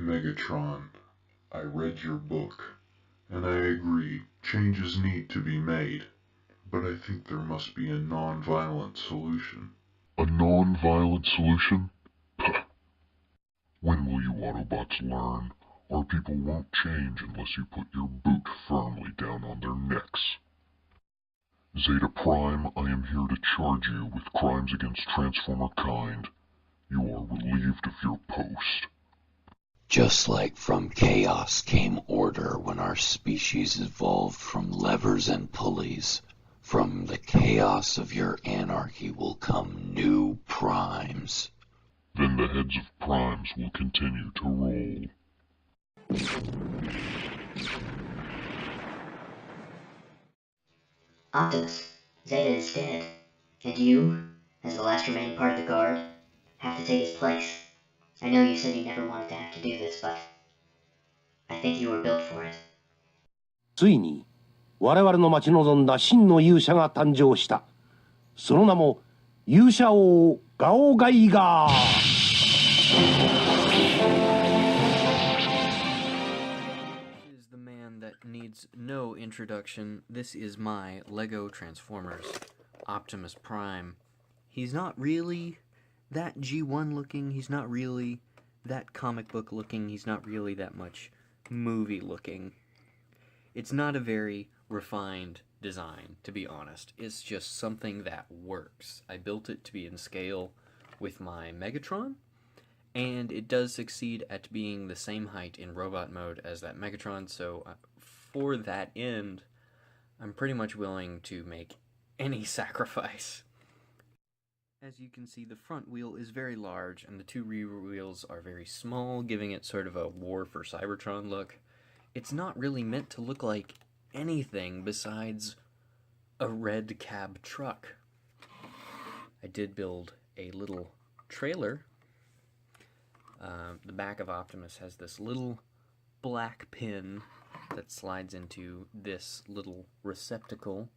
Megatron, I read your book, and I agree, changes need to be made, but I think there must be a non-violent solution. A non-violent solution? Puh. When will you Autobots learn? Our people won't change unless you put your boot firmly down on their necks. Zeta Prime, I am here to charge you with crimes against Transformer kind. You are relieved of your post. Just like from chaos came order when our species evolved from levers and pulleys, from the chaos of your anarchy will come new primes. Then the heads of primes will continue to roll. Optimus, Zeta is dead, and you, as the last remaining part of the Guard, have to take his place. I know you said you never wanted to have to do this, but I think you were built for it. ついに我々の待ち望んだ真の勇者が誕生した。その名も勇者王ガオガイガー。This is the man that needs no introduction. This is my Lego Transformers Optimus Prime. He's not really that G1 looking, he's not really that comic book looking, he's not really that much movie looking. It's not a very refined design, to be honest. It's just something that works. I built it to be in scale with my Megatron, and it does succeed at being the same height in robot mode as that Megatron, so for that end, I'm pretty much willing to make any sacrifice. As you can see, the front wheel is very large, and the two rear wheels are very small, giving it sort of a War for Cybertron look. It's not really meant to look like anything besides a red cab truck. I did build a little trailer. The back of Optimus has this little black pin that slides into this little receptacle.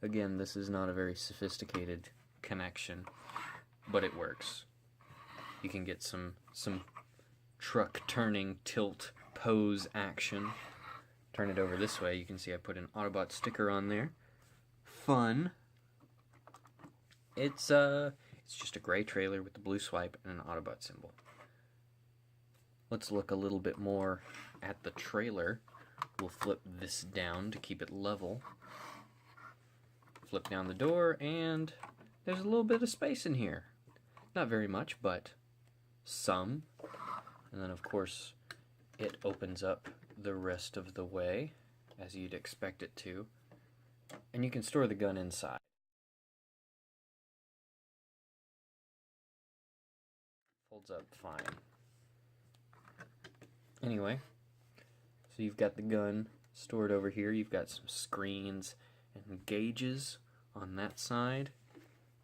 Again, this is not a very sophisticated connection, but it works. You can get some truck turning tilt pose action. Turn it over this way, you can see I put an Autobot sticker on there. Fun. It's just a gray trailer with the blue swipe and an Autobot symbol. Let's look a little bit more at the trailer. We'll flip this down to keep it level. Flip down the door, and there's a little bit of space in here. Not very much, but some. And then, of course, it opens up the rest of the way, as you'd expect it to. And you can store the gun inside. Folds up fine. Anyway, so you've got the gun stored over here. You've got some screens and gauges on that side.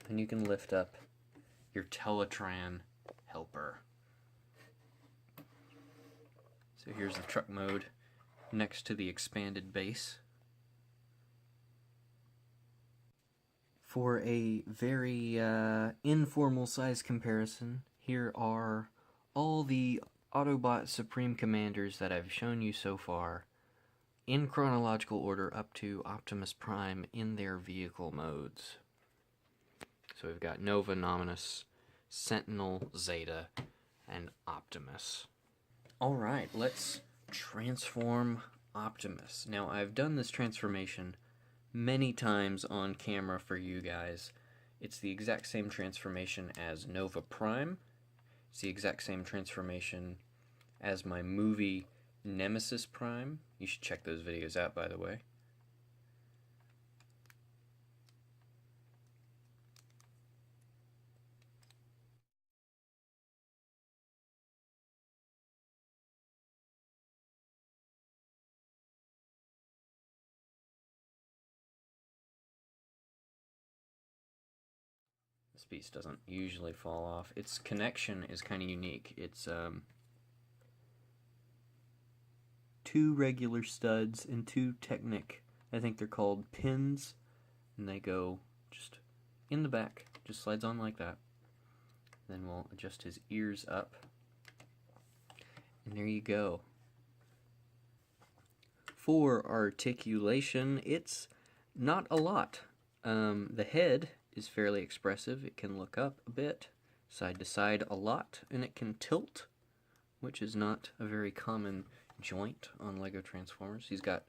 And you can lift up your Teletran helper. So here's the truck mode next to the expanded base. For a very informal size comparison, here are all the Autobot Supreme Commanders that I've shown you so far, in chronological order up to Optimus Prime in their vehicle modes. So we've got Nova, Nominus, Sentinel, Zeta, and Optimus. Alright, let's transform Optimus. Now, I've done this transformation many times on camera for you guys. It's the exact same transformation as Nova Prime. It's the exact same transformation as my movie Nemesis Prime. You should check those videos out, by the way. This piece doesn't usually fall off. Its connection is kind of unique. It's two regular studs and two Technic, I think they're called pins, and they go just in the back, just slides on like that. Then we'll adjust his ears up, And there you go. For articulation, it's not a lot. The head is fairly expressive. It can look up a bit, side to side a lot, and it can tilt, which is not a very common joint on LEGO Transformers. He's got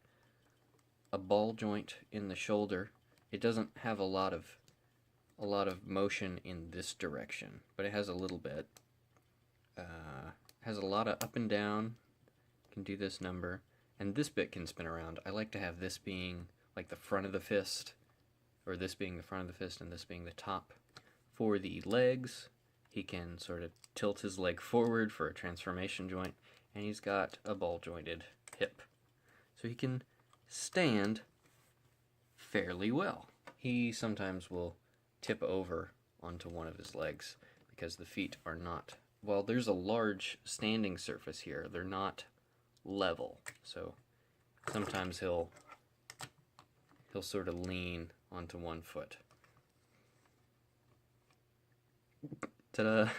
a ball joint in the shoulder. It doesn't have a lot of motion in this direction, but it has a little bit. Has a lot of up and down. Can do this number. And this bit can spin around. I like to have this being like the front of the fist, or this being the front of the fist and this being the top. For the legs, he can sort of tilt his leg forward for a transformation joint, and he's got a ball-jointed hip. So he can stand fairly well. He sometimes will tip over onto one of his legs because the feet are not, while there's a large standing surface here, they're not level. So sometimes he'll sort of lean onto one foot. Ta-da!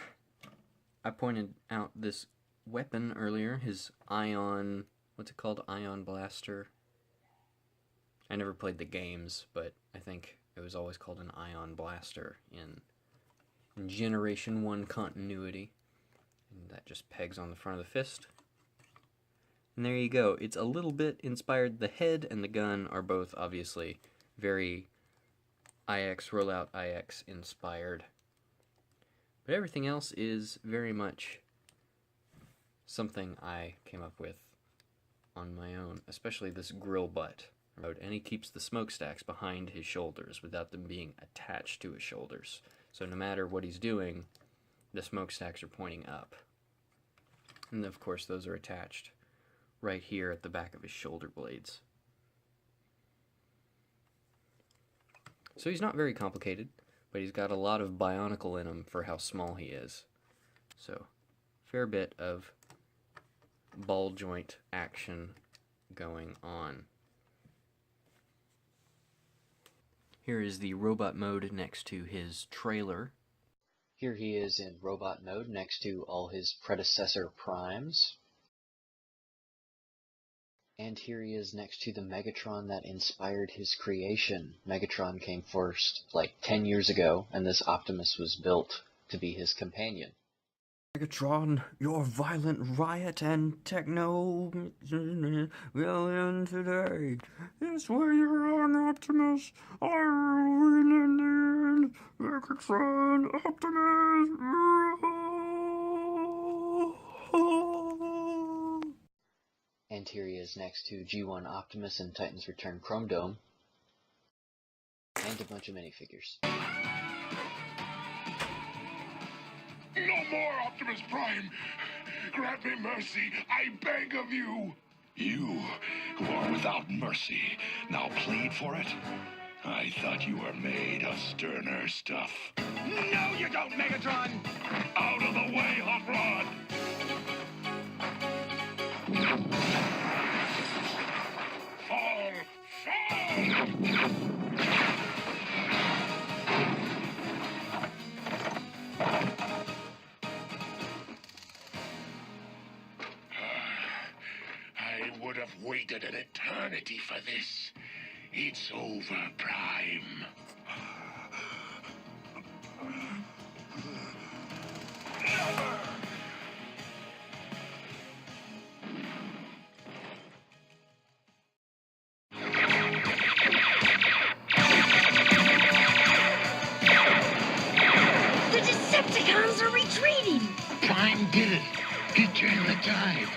I pointed out this weapon earlier, his ion, what's it called? Ion blaster. I never played the games, but I think it was always called an ion blaster in Generation 1 continuity. And that just pegs on the front of the fist. And there you go. It's a little bit inspired. The head and the gun are both obviously very IX, Rollout IX inspired. But everything else is very much something I came up with on my own, especially this grill butt. And he keeps the smokestacks behind his shoulders without them being attached to his shoulders. So no matter what he's doing, the smokestacks are pointing up. And of course those are attached right here at the back of his shoulder blades. So he's not very complicated, but he's got a lot of bionicle in him for how small he is. So, fair bit of ball joint action going on. Here is the robot mode next to his trailer. Here he is in robot mode next to all his predecessor primes. And here he is next to the Megatron that inspired his creation. Megatron came first like 10 years ago, and this Optimus was built to be his companion. Megatron, your violent riot and techno will end today. Yes, where you're on, Optimus. I will win in the end. Megatron, Optimus. And here he is next to G1 Optimus and Titan's Return Chrome Dome. And a bunch of minifigures. No more, Optimus Prime! Grant me mercy, I beg of you! You, who are without mercy, now plead for it? I thought you were made of sterner stuff. No, you don't, Megatron! Out of the way, Hot Rod! Fall! Fall! I would have waited an eternity for this. It's over, Prime. Never! The Decepticons are retreating! Prime did it. He turned the tide.